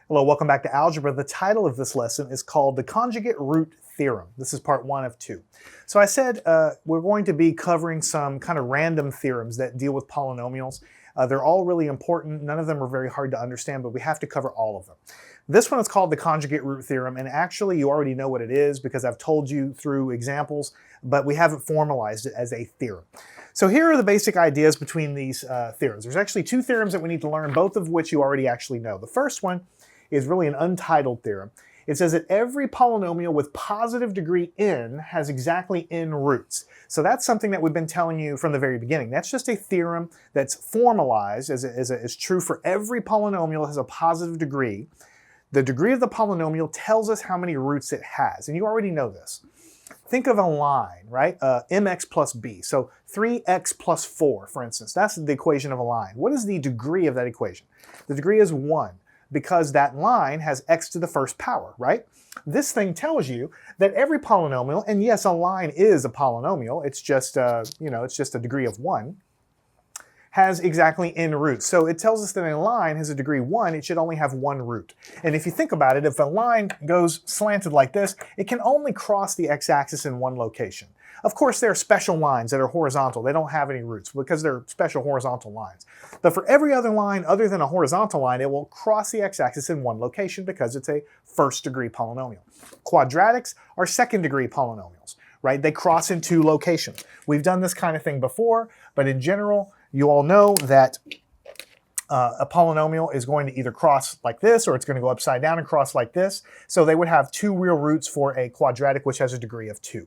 Hello, welcome back to Algebra. The title of this lesson is called the Conjugate Root Theorem. This is part 1 of 2. So I said we're going to be covering some kind of random theorems that deal with polynomials. They're all really important. None of them are very hard to understand, but we have to cover all of them. This one is called the Conjugate Root Theorem, and actually you already know what it is because I've told you through examples, but we haven't formalized it as a theorem. So here are the basic ideas between these theorems. There's actually 2 theorems that we need to learn, both of which you already actually know. The first one is really an untitled theorem. It says that every polynomial with positive degree n has exactly n roots. So that's something that we've been telling you from the very beginning. That's just a theorem that's formalized as true for every polynomial that has a positive degree. The degree of the polynomial tells us how many roots it has, and you already know this. Think of a line, right? mx plus b. So 3x plus 4, for instance. That's the equation of a line. What is the degree of that equation? The degree is 1. Because that line has x to the first power, right? This thing tells you that every polynomial, and yes, a line is a polynomial, it's just it's just a degree of 1, has exactly n roots. So it tells us that a line has a degree 1, it should only have 1 root. And if you think about it, if a line goes slanted like this, it can only cross the x-axis in one location. Of course, there are special lines that are horizontal. They don't have any roots because they're special horizontal lines. But for every other line other than a horizontal line, it will cross the x-axis in one location because it's a first-degree polynomial. Quadratics are second-degree polynomials, right? They cross in 2 locations. We've done this kind of thing before, but in general, you all know that a polynomial is going to either cross like this or it's going to go upside down and cross like this. So they would have 2 real roots for a quadratic, which has a degree of 2.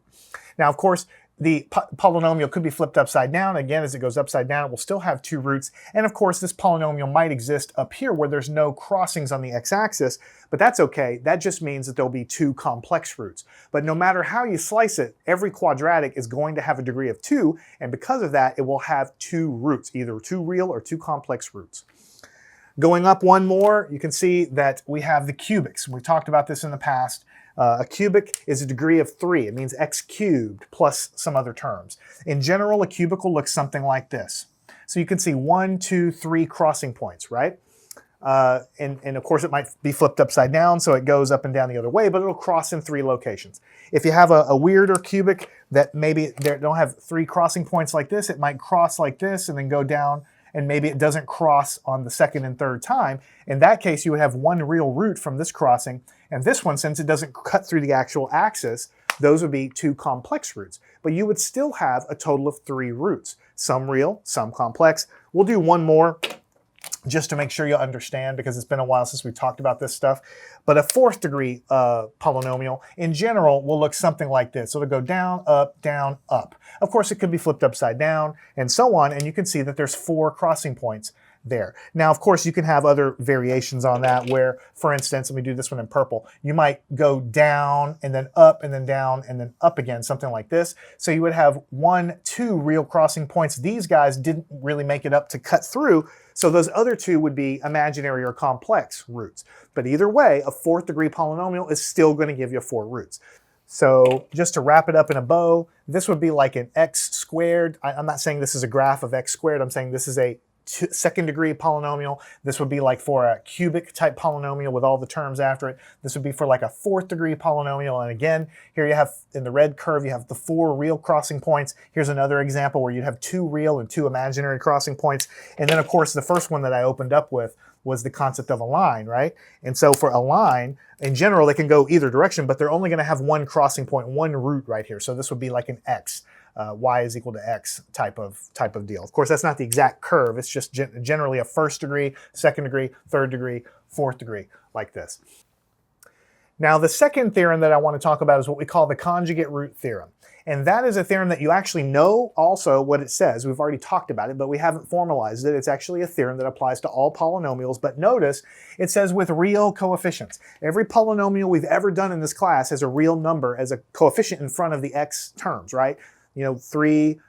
Now, of course, the polynomial could be flipped upside down. Again, as it goes upside down, it will still have 2 roots. And of course, this polynomial might exist up here where there's no crossings on the x-axis, but that's okay. That just means that there'll be 2 complex roots. But no matter how you slice it, every quadratic is going to have a degree of 2, and because of that, it will have 2 roots, either 2 real or 2 complex roots. Going up one more, you can see that we have the cubics. We talked about this in the past. A cubic is a degree of 3. It means x cubed plus some other terms. In general, a cubic will look something like this. So you can see 1, 2, 3 crossing points, right? And of course, it might be flipped upside down, so it goes up and down the other way, but it'll cross in 3 locations. If you have a weirder cubic that maybe they don't have 3 crossing points like this, it might cross like this and then go down, and maybe it doesn't cross on the second and third time. In that case, you would have 1 real root from this crossing, and this one, since it doesn't cut through the actual axis, those would be 2 complex roots. But you would still have a total of 3 roots, some real, some complex. We'll do one more just to make sure you understand, because it's been a while since we talked about this stuff. But a 4th degree polynomial, in general, will look something like this. So it'll go down, up. Of course, it could be flipped upside down, and so on, and you can see that there's 4 crossing points there. Now, of course, you can have other variations on that where, for instance, let me do this one in purple. You might go down and then up and then down and then up again, something like this. So you would have 1, 2 real crossing points. These guys didn't really make it up to cut through, so those other 2 would be imaginary or complex roots. But either way, a 4th degree polynomial is still going to give you 4 roots. So just to wrap it up in a bow, this would be like an x squared. I'm not saying this is a graph of x squared. I'm saying this is a 2nd degree polynomial. This would be like for a cubic type polynomial with all the terms after it. This would be for like a 4th degree polynomial. And again, here you have in the red curve, you have the 4 real crossing points. Here's another example where you'd have 2 real and 2 imaginary crossing points. And then of course, the first one that I opened up with was the concept of a line, right? And so for a line, in general, they can go either direction, but they're only going to have 1 crossing point, 1 root right here. So this would be like an x. Y is equal to x type of deal. Of course, that's not the exact curve. It's just generally a 1st degree, 2nd degree, 3rd degree, 4th degree, like this. Now, the second theorem that I want to talk about is what we call the conjugate root theorem. And that is a theorem that you actually know also what it says. We've already talked about it, but we haven't formalized it. It's actually a theorem that applies to all polynomials, but notice it says with real coefficients. Every polynomial we've ever done in this class has a real number as a coefficient in front of the x terms, right? 3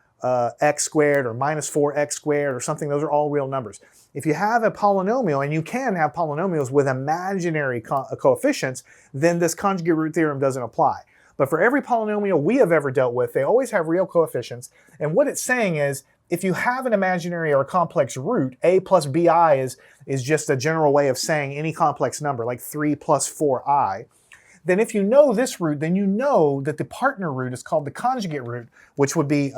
x squared or minus 4x squared or something, those are all real numbers. If you have a polynomial, and you can have polynomials with imaginary coefficients, then this conjugate root theorem doesn't apply. But for every polynomial we have ever dealt with, they always have real coefficients, and what it's saying is if you have an imaginary or a complex root, a plus bi is just a general way of saying any complex number, like 3 plus 4i, then if you know this root, then you know that the partner root is called the conjugate root, which would be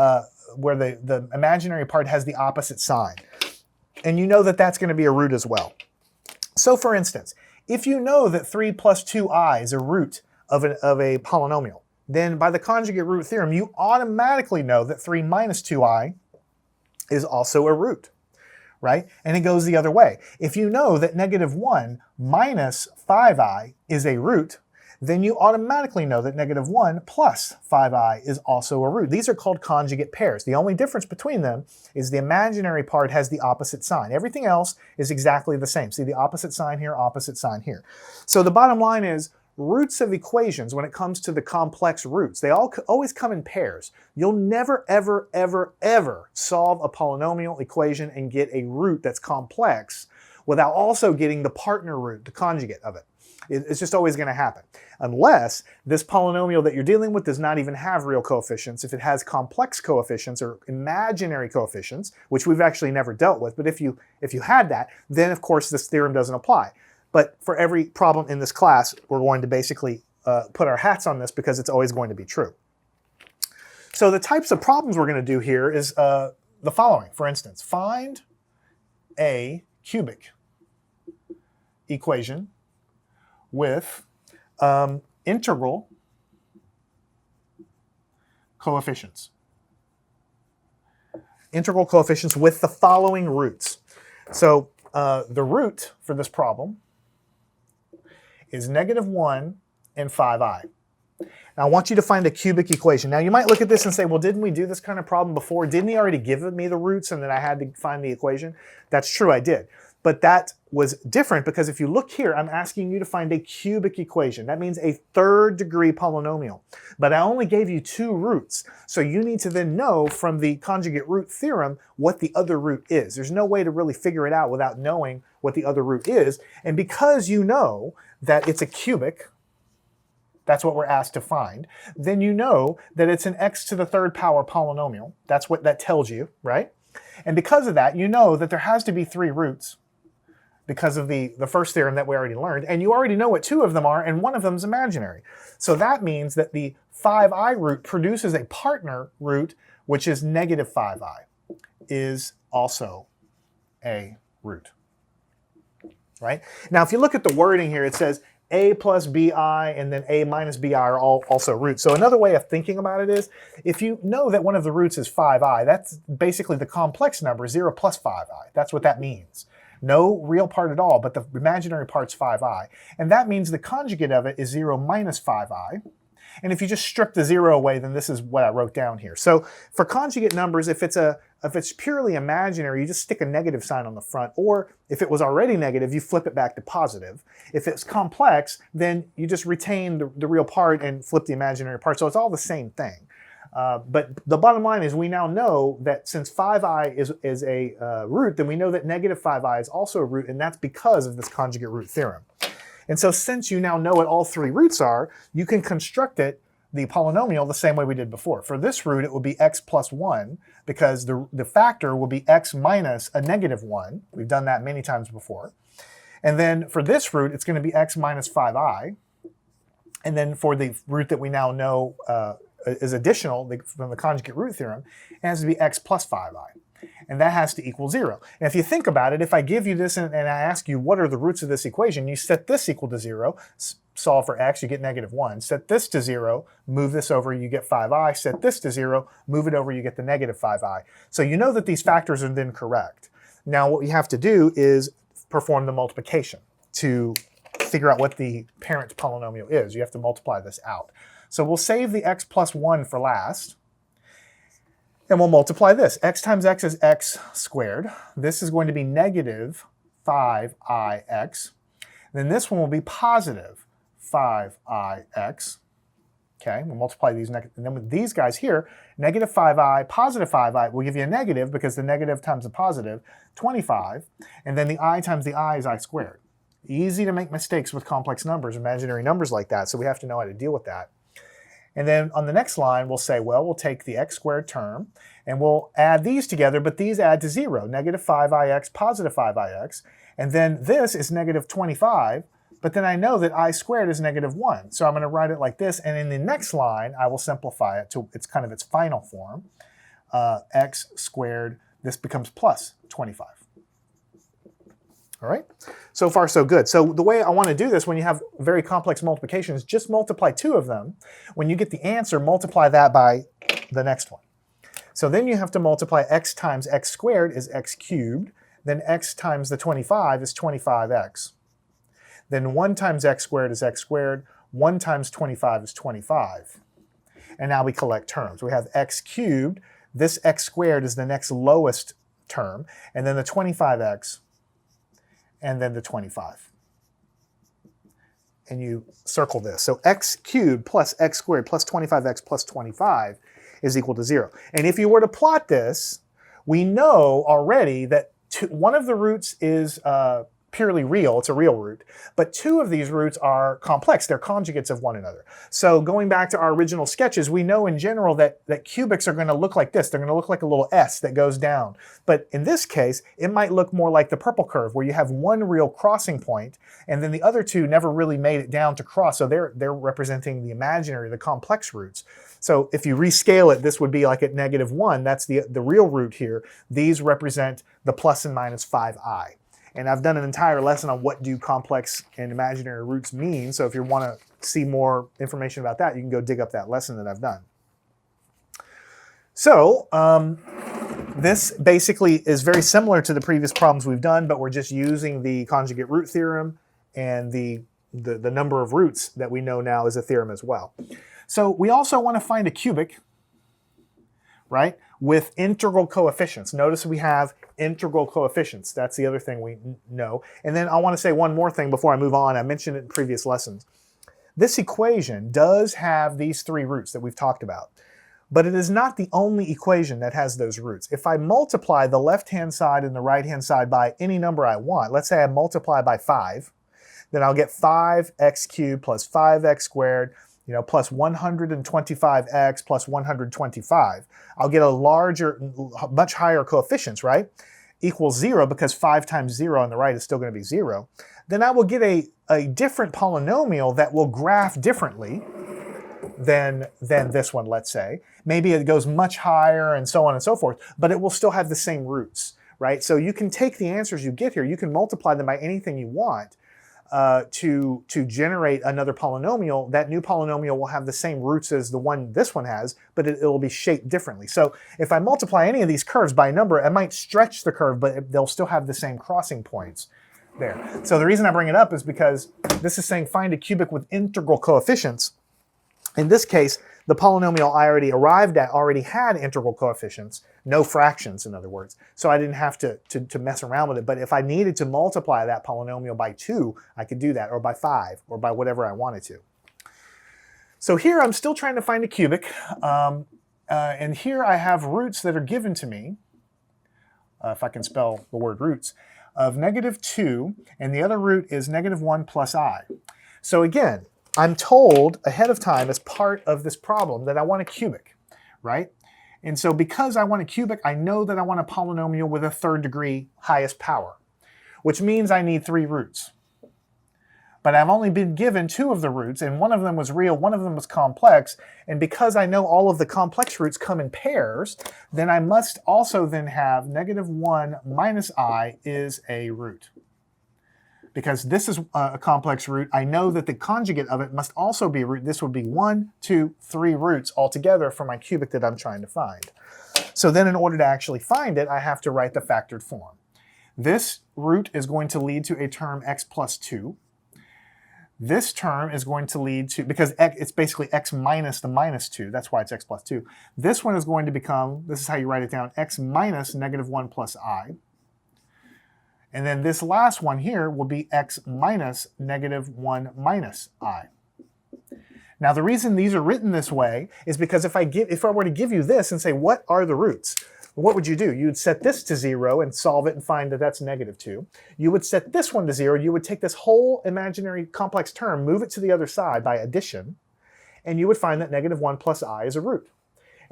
where the imaginary part has the opposite sign. And you know that that's going to be a root as well. So for instance, if you know that 3 plus 2i is a root of a polynomial, then by the conjugate root theorem, you automatically know that 3 minus 2i is also a root, right? And it goes the other way. If you know that negative 1 minus 5i is a root, then you automatically know that negative 1 plus 5i is also a root. These are called conjugate pairs. The only difference between them is the imaginary part has the opposite sign. Everything else is exactly the same. See the opposite sign here, opposite sign here. So the bottom line is, roots of equations, when it comes to the complex roots, they always come in pairs. You'll never, ever, ever, ever solve a polynomial equation and get a root that's complex without also getting the partner root, the conjugate of it. It's just always going to happen. Unless this polynomial that you're dealing with does not even have real coefficients. If it has complex coefficients or imaginary coefficients, which we've actually never dealt with, but if you had that, then of course this theorem doesn't apply. But for every problem in this class, we're going to basically put our hats on this because it's always going to be true. So the types of problems we're going to do here is the following. For instance, find a cubic equation with integral coefficients. Integral coefficients with the following roots. So the root for this problem is negative 1 and 5i. Now I want you to find a cubic equation. Now you might look at this and say, well, didn't we do this kind of problem before? Didn't he already give me the roots and then I had to find the equation? That's true, I did. But that was different because if you look here, I'm asking you to find a cubic equation. That means a third degree polynomial. But I only gave you 2 roots. So you need to then know from the conjugate root theorem what the other root is. There's no way to really figure it out without knowing what the other root is. And because you know that it's a cubic, that's what we're asked to find, then you know that it's an x to the 3rd power polynomial. That's what that tells you, right? And because of that, you know that there has to be 3 roots because of the first theorem that we already learned, and you already know what 2 of them are, and 1 of them is imaginary. So that means that the 5i root produces a partner root, which is negative 5i, is also a root, right? Now, if you look at the wording here, it says a plus bi and then a minus bi are all also roots. So another way of thinking about it is, if you know that one of the roots is 5i, that's basically the complex number, 0 plus 5i. That's what that means. No real part at all, but the imaginary part's 5i. And that means the conjugate of it is 0 minus 5i. And if you just strip the 0 away, then this is what I wrote down here. So for conjugate numbers, if it's purely imaginary, you just stick a negative sign on the front. Or if it was already negative, you flip it back to positive. If it's complex, then you just retain the real part and flip the imaginary part. So it's all the same thing. But the bottom line is we now know that since 5i is a root, then we know that negative 5i is also a root, and that's because of this conjugate root theorem. And so since you now know what all 3 roots are, you can construct the polynomial the same way we did before. For this root, it will be x plus 1, because the factor will be x minus a negative 1. We've done that many times before. And then for this root, it's going to be x minus 5i. And then for the root that we now know is additional from the conjugate root theorem, it has to be x plus 5i. And that has to equal 0. And if you think about it, if I give you this and I ask you what are the roots of this equation, you set this equal to 0, solve for x, you get negative 1. Set this to 0, move this over, you get 5i. Set this to 0, move it over, you get the negative 5i. So you know that these factors are then correct. Now what you have to do is perform the multiplication to figure out what the parent polynomial is. You have to multiply this out. So we'll save the x plus 1 for last. And we'll multiply this. X times x is x squared. This is going to be negative 5ix. Then this one will be positive 5ix. Okay, we'll multiply these, and then with these guys here, negative 5i, positive 5i will give you a negative because the negative times the positive, 25. And then the I times the I is I squared. Easy to make mistakes with complex numbers, imaginary numbers like that, so we have to know how to deal with that. And then on the next line, we'll say, well, we'll take the x squared term, and we'll add these together, but these add to 0, negative 5ix, positive 5ix. And then this is negative 25, but then I know that I squared is negative 1. So I'm going to write it like this, and in the next line, I will simplify it to it's kind of its final form. X squared, this becomes plus 25. All right, so far so good. So the way I want to do this when you have very complex multiplications, just multiply 2 of them. When you get the answer, multiply that by the next one. So then you have to multiply x times x squared is x cubed. Then x times the 25 is 25x. Then 1 times x squared is x squared. 1 times 25 is 25. And now we collect terms. We have x cubed. This x squared is the next lowest term. And then the 25x. And then the 25. And you circle this. So x cubed plus x squared plus 25x plus 25 is equal to 0. And if you were to plot this, we know already that one of the roots is purely real, it's a real root, but 2 of these roots are complex, they're conjugates of one another. So going back to our original sketches, we know in general that cubics are going to look like this. They're going to look like a little S that goes down. But in this case, it might look more like the purple curve, where you have one real crossing point, and then the other 2 never really made it down to cross, so they're representing the imaginary, the complex roots. So if you rescale it, this would be like at negative 1, that's the real root here. These represent the plus and minus 5i. And I've done an entire lesson on what do complex and imaginary roots mean. So if you want to see more information about that, you can go dig up that lesson that I've done. So this basically is very similar to the previous problems we've done, but we're just using the conjugate root theorem and the number of roots that we know now is a theorem as well. So we also want to find a cubic, right, with integral coefficients. Notice we have integral coefficients. That's the other thing we know. And then I want to say one more thing before I move on. I mentioned it in previous lessons. This equation does have these 3 roots that we've talked about, but it is not the only equation that has those roots. If I multiply the left-hand side and the right-hand side by any number I want, let's say I multiply by 5, then I'll get 5x cubed plus 5x squared, plus 125x plus 125. I'll get a larger, much higher coefficients, right? Equals 0, because 5 times 0 on the right is still going to be 0. Then I will get a different polynomial that will graph differently than this one, let's say. Maybe it goes much higher and so on and so forth, but it will still have the same roots, right? So you can take the answers you get here, you can multiply them by anything you want, to generate another polynomial. That new polynomial will have the same roots as the one this one has, but it will be shaped differently. So if I multiply any of these curves by a number, I might stretch the curve, but they'll still have the same crossing points there. So the reason I bring it up is because this is saying find a cubic with integral coefficients. In this case, the polynomial I already arrived at already had integral coefficients, no fractions in other words. So I didn't have to mess around with it. But if I needed to multiply that polynomial by 2, I could do that, or by 5, or by whatever I wanted to. So here I'm still trying to find a cubic. And here I have roots that are given to me, if I can spell the word roots, of negative 2, and the other root is negative 1 plus I. So again, I'm told ahead of time as part of this problem that I want a cubic, right? And so because I want a cubic, I know that I want a polynomial with a 3rd degree highest power, which means I need 3 roots. But I've only been given 2 of the roots, and one of them was real, one of them was complex, and because I know all of the complex roots come in pairs, then I must also then have negative 1 minus I is a root. Because this is a complex root, I know that the conjugate of it must also be a root. This would be 1, 2, 3 roots altogether for my cubic that I'm trying to find. So then in order to actually find it, I have to write the factored form. This root is going to lead to a term x plus 2. This term is going to lead to, because it's basically x minus the minus 2, that's why it's x plus 2. This one is going to become, this is how you write it down, x minus negative 1 plus I. And then this last one here will be x minus negative 1 minus I. Now the reason these are written this way is because if I were to give you this and say, what are the roots? What would you do? You'd set this to 0 and solve it and find that that's negative 2. You would set this one to 0. You would take this whole imaginary complex term, move it to the other side by addition, and you would find that negative 1 plus I is a root.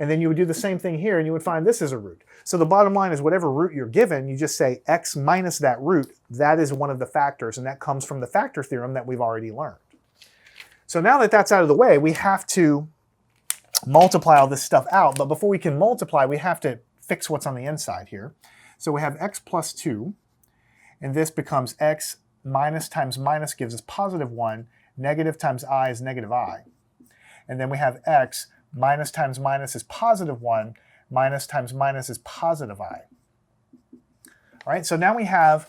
And then you would do the same thing here, and you would find this is a root. So the bottom line is whatever root you're given, you just say x minus that root. That is one of the factors, and that comes from the factor theorem that we've already learned. So now that that's out of the way, we have to multiply all this stuff out. But before we can multiply, we have to fix what's on the inside here. So we have x plus 2, and this becomes x minus times minus gives us positive 1. Negative times I is negative I. And then we have x minus times minus is positive 1, minus times minus is positive I. All right, so now we have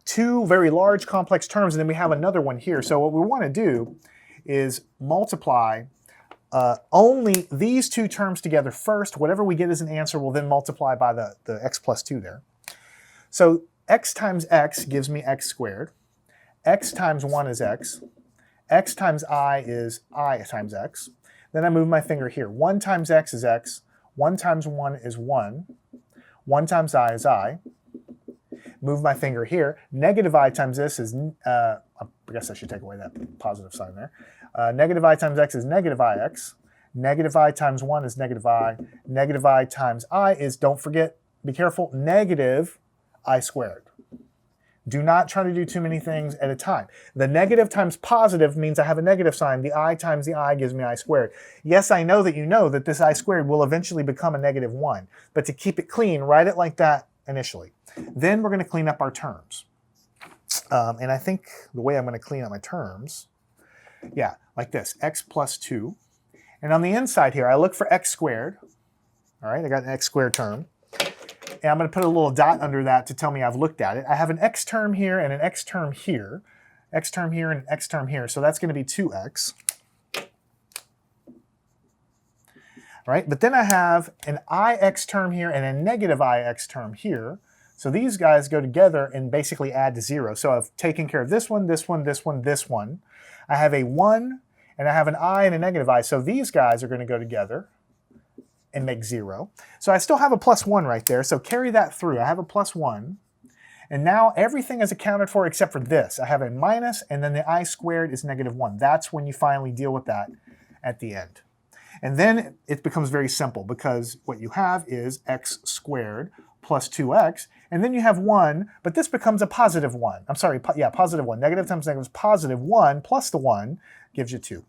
two very large complex terms, and then we have another one here. So what we want to do is multiply only these two terms together first. Whatever we get as an answer, we'll then multiply by the x plus 2 there. So x times x gives me x squared. X times 1 is x. X times I is I times x. Then I move my finger here. 1 times x is x. 1 times 1 is 1. 1 times I is I. Move my finger here. Negative I times this is, I guess I should take away that positive sign there. Negative I times x is negative ix. Negative I times 1 is negative I. Negative I times I is, don't forget, be careful, negative I squared. Do not try to do too many things at a time. The negative times positive means I have a negative sign. The I times the I gives me I squared. Yes, I know that you know that this I squared will eventually become a negative 1. But to keep it clean, write it like that initially. Then we're going to clean up our terms. And I think the way I'm going to clean up my terms, yeah, like this, x plus 2. And on the inside here, I look for x squared. All right, I got an x squared term. And I'm going to put a little dot under that to tell me I've looked at it. I have an x term here and an x term here. X term here and an x term here. So that's going to be 2x. Right? But then I have an ix term here and a negative ix term here. So these guys go together and basically add to 0. So I've taken care of this one, this one, this one, this one. I have a 1 and I have an I and a negative I. So these guys are going to go together and make 0. So I still have a plus 1 right there. So carry that through. I have a plus 1. And now everything is accounted for except for this. I have a minus, and then the I squared is negative 1. That's when you finally deal with that at the end. And then it becomes very simple because what you have is x squared plus 2x, and then you have 1, but this becomes a positive 1. I'm sorry, yeah, positive 1. Negative times negative is positive 1 plus the 1 gives you 2.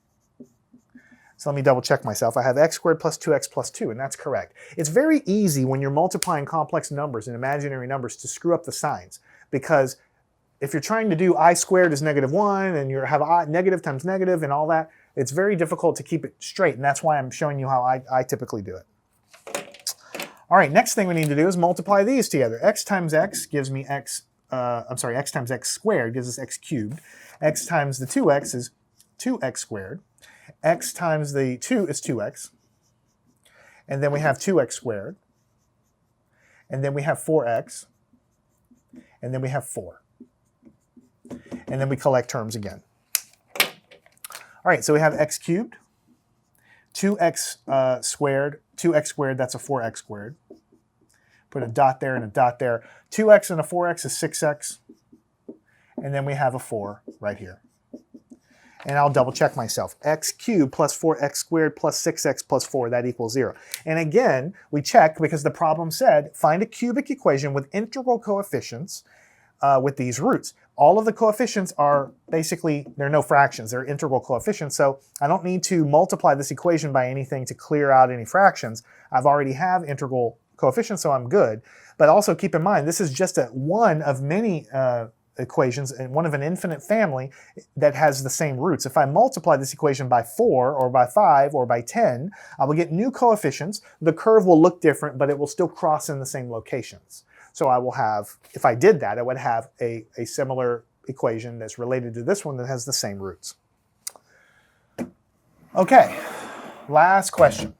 So let me double check myself. I have x squared plus 2x plus 2, and that's correct. It's very easy when you're multiplying complex numbers and imaginary numbers to screw up the signs, because if you're trying to do I squared is negative 1 and you have I, negative times negative and all that, it's very difficult to keep it straight, and that's why I'm showing you how I typically do it. All right, next thing we need to do is multiply these together. X times x gives me x times x squared gives us x cubed. X times the 2x is 2x squared. X times the 2 is 2x. And then we have 2x squared. And then we have 4x. And then we have 4. And then we collect terms again. All right, so we have x cubed, 2x squared, 2x squared, that's a 4x squared. Put a dot there and a dot there. 2x and a 4x is 6x. And then we have a 4 right here. And I'll double check myself. X cubed plus 4x squared plus 6x plus 4, that equals 0. And again, we check because the problem said, find a cubic equation with integral coefficients with these roots. All of the coefficients are basically, they're no fractions, they're integral coefficients, so I don't need to multiply this equation by anything to clear out any fractions. I've already have integral coefficients, so I'm good. But also keep in mind, this is just one of many equations, and one of an infinite family that has the same roots. If I multiply this equation by 4 or by 5 or by 10, I will get new coefficients. The curve will look different, but it will still cross in the same locations. So I will have, if I did that, I would have a similar equation that's related to this one that has the same roots. Okay, last question.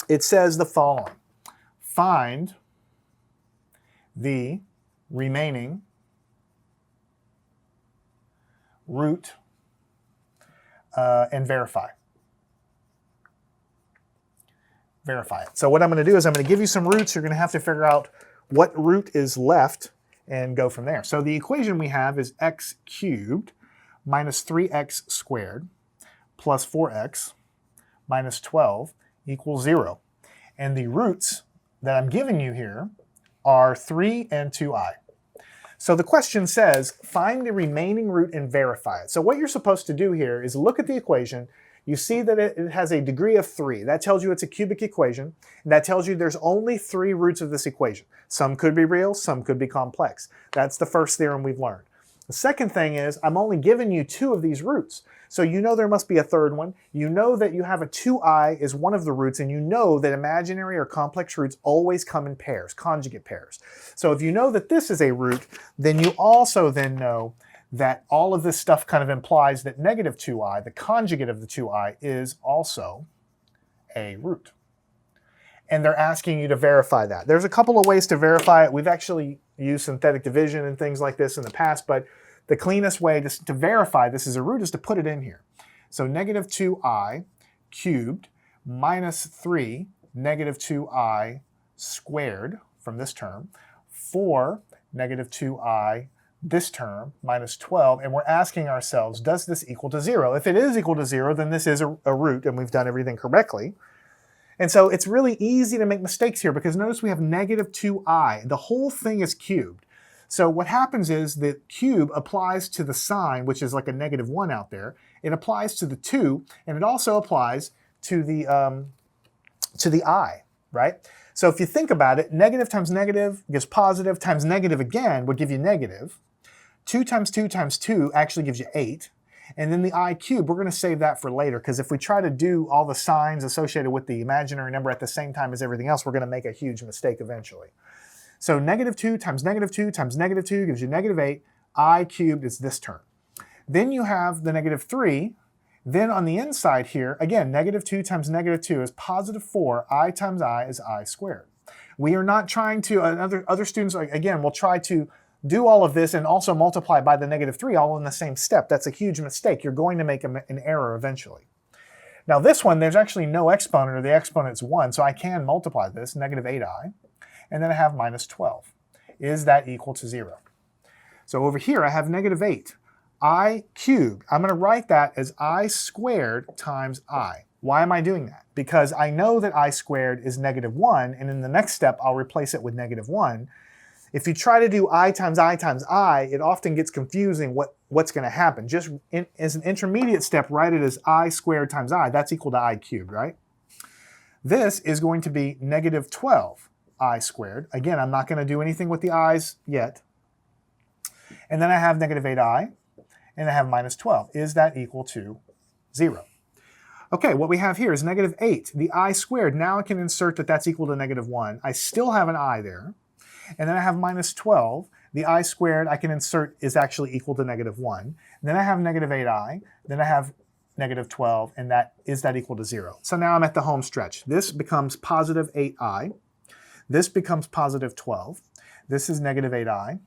It says the following. Find the remaining root and verify. Verify it. So what I'm going to do is I'm going to give you some roots. You're going to have to figure out what root is left and go from there. So the equation we have is x cubed minus 3x squared plus 4x minus 12 equals 0. And the roots that I'm giving you here are 3 and 2i. So the question says, find the remaining root and verify it. So what you're supposed to do here is look at the equation. You see that it has a degree of 3. That tells you it's a cubic equation. And that tells you there's only 3 roots of this equation. Some could be real, some could be complex. That's the first theorem we've learned. The second thing is, I'm only giving you 2 of these roots. So you know there must be a third one. You know that you have a 2i is one of the roots, and you know that imaginary or complex roots always come in pairs, conjugate pairs. So if you know that this is a root, then you also then know that all of this stuff kind of implies that negative 2i, the conjugate of the 2i, is also a root. And they're asking you to verify that. There's a couple of ways to verify it. We've actually used synthetic division and things like this in the past, but the cleanest way to verify this is a root is to put it in here. So negative 2i cubed minus 3 negative 2i squared from this term, 4 negative 2i this term minus 12, and we're asking ourselves, does this equal to 0? If it is equal to 0, then this is a root and we've done everything correctly. And so it's really easy to make mistakes here because notice we have negative 2i. The whole thing is cubed. So what happens is the cube applies to the sign, which is like a negative 1 out there. It applies to the 2, and it also applies to the I, right? So if you think about it, negative times negative gives positive, times negative again would give you negative. 2 times 2 times 2 actually gives you 8. And then the I cubed, we're going to save that for later, because if we try to do all the signs associated with the imaginary number at the same time as everything else, we're going to make a huge mistake eventually. So negative 2 times negative 2 times negative 2 gives you negative 8. I cubed is this term. Then you have the negative 3. Then on the inside here, again, negative 2 times negative 2 is positive 4. I times I is I squared. We are not trying to, other students, again, will try to do all of this and also multiply by the negative 3 all in the same step. That's a huge mistake. You're going to make an error eventually. Now this one, there's actually no exponent, or the exponent's 1, so I can multiply this, negative 8i, and then I have minus 12. Is that equal to 0? So over here I have negative 8. I cubed, I'm going to write that as I squared times I. Why am I doing that? Because I know that I squared is negative 1, and in the next step I'll replace it with negative 1. If you try to do I times I times I, it often gets confusing what's going to happen. Just as an intermediate step, write it as I squared times I. That's equal to I cubed, right? This is going to be negative 12 I squared. Again, I'm not going to do anything with the i's yet. And then I have negative 8i, and I have minus 12. Is that equal to 0? Okay, what we have here is negative 8. The I squared, now I can insert that that's equal to negative 1. I still have an I there. And then I have minus 12. The I squared I can insert is actually equal to negative 1. Then I have negative 8i. Then I have negative 12. And is that equal to 0? So now I'm at the home stretch. This becomes positive 8i. This becomes positive 12. This is negative 8i.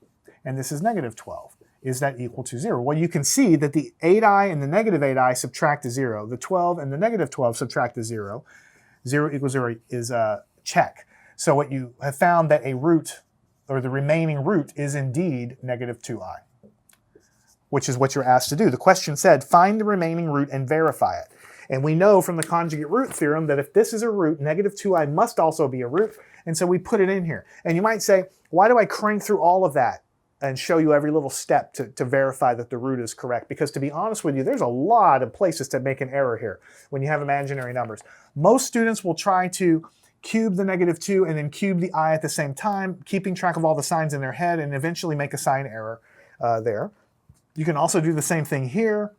And this is negative 12. Is that equal to 0? Well, you can see that the 8i and the negative 8i subtract to 0. The 12 and the negative 12 subtract to 0. 0 equals 0 is a check. So what you have found that a root, or the remaining root, is indeed negative 2i, which is what you're asked to do. The question said, find the remaining root and verify it. And we know from the conjugate root theorem that if this is a root, negative 2i must also be a root. And so we put it in here. And you might say, why do I crank through all of that and show you every little step to verify that the root is correct? Because to be honest with you, there's a lot of places to make an error here when you have imaginary numbers. Most students will try to cube the negative 2 and then cube the I at the same time, keeping track of all the signs in their head, and eventually make a sign error there. You can also do the same thing here,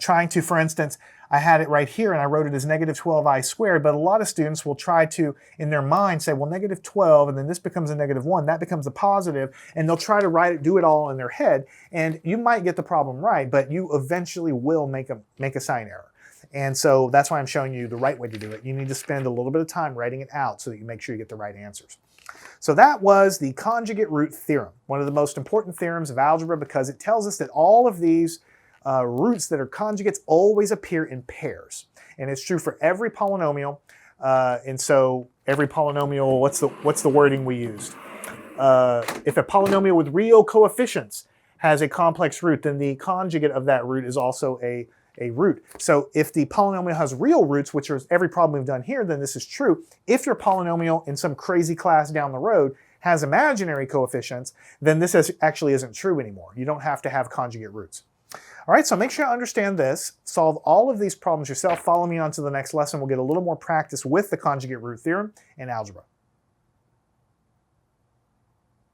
trying to, for instance, I had it right here and I wrote it as negative 12i squared, but a lot of students will try to, in their mind, say, well, negative 12, and then this becomes a negative 1, that becomes a positive, and they'll try to do it all in their head, and you might get the problem right, but you eventually will make a sign error. And so that's why I'm showing you the right way to do it. You need to spend a little bit of time writing it out so that you make sure you get the right answers. So that was the conjugate root theorem, one of the most important theorems of algebra, because it tells us that all of these roots that are conjugates always appear in pairs. And it's true for every polynomial. And so every polynomial, what's the wording we used? If a polynomial with real coefficients has a complex root, then the conjugate of that root is also a a root. So if the polynomial has real roots, which is every problem we've done here, then this is true. If your polynomial in some crazy class down the road has imaginary coefficients, then this actually isn't true anymore. You don't have to have conjugate roots. All right, so make sure you understand this. Solve all of these problems yourself. Follow me on to the next lesson. We'll get a little more practice with the conjugate root theorem in algebra.